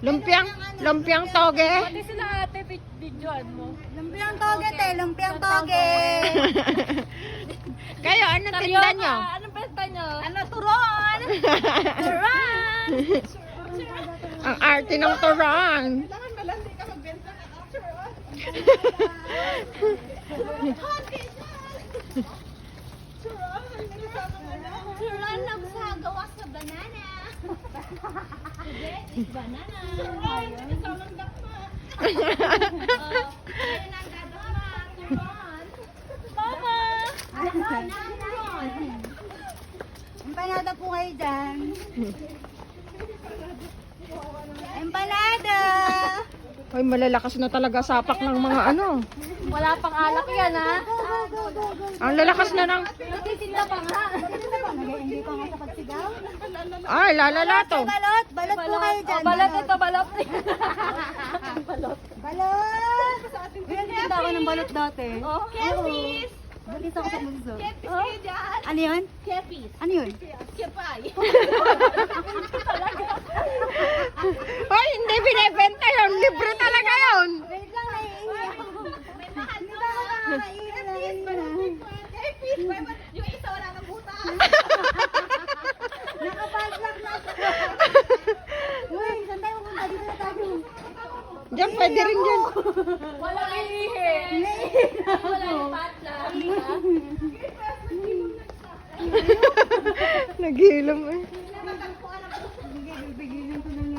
Lumpiang toge. Pati sila ate, videoan mo. Lumpiang toge, te. Lumpiang toge. Kayo, ano tinda nyo? Anong benta nyo? Ano, turon? Turan! Ang arte ng turon. Turon lang sa gawa sa banana. Banana. Turon, kasamang dakma. Ayun ang dadakma. Turon. Mama! Empanada po kayo dyan. Empanada! Hoy, malalakas na talaga sapak ng mga ano. Wala pang alak yan, ha? Ang lalakas na ng... Nagtitinda pa nga. Hindi pa nga sa pagsigaw. Ay, lalalato. Balot! Balot po kayo dyan. Balot ito, balot. Balot! Pinagtinda ako ng balot dati. Oh, Kepis! Balis ako sa bunso. Kepis kayo dyan. Ano yun? Kepis. Ano yun? Kepay. Hoy, hindi binibenta yun. Libre talaga yun. Wait lang, naiiyak ako. May mahal ka ba? Kepis! Yung isa wala nang butas. Nakapaslak na ako. Uy, saan tayo pumunta? Dito na tayo. Diyan, pwede rin dyan. Wala ihi. Wala yung patla. Naghilom eh. Bigilin ko na yan.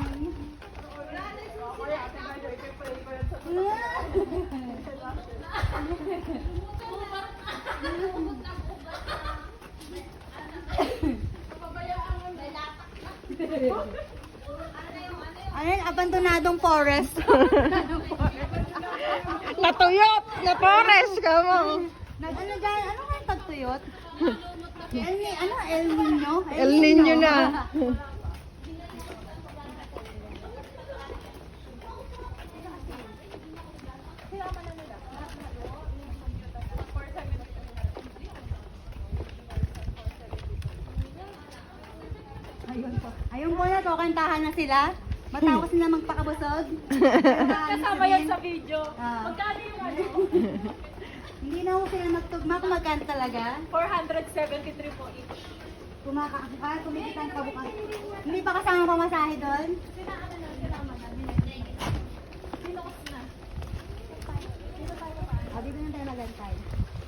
Ano yun? Abandonadong forest. Natuyot, na forest ka mo. Ano dyan? Ano kaya tagtuyot? El Nino? El Nino na. Ayun po na, so kantahan na sila. Matapos sila magpakabusog. Kasama yan sa video. Ah. Magkano yung ano? Hindi na ako sila magtugma kung magkano talaga. 473 po each. Kumikita ang kabukas. Hindi pa kasama pamasahe doon. Dito na tayo magantay.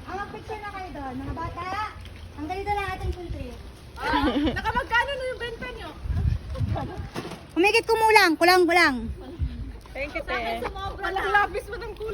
Mag-picture na kayo doon, mga bata. Ang ganito lang ating country. Nakamagkano na yung benta nyo? Kumikit kumulang, kulang. Thank you, te. Walang labis mo ng kulang.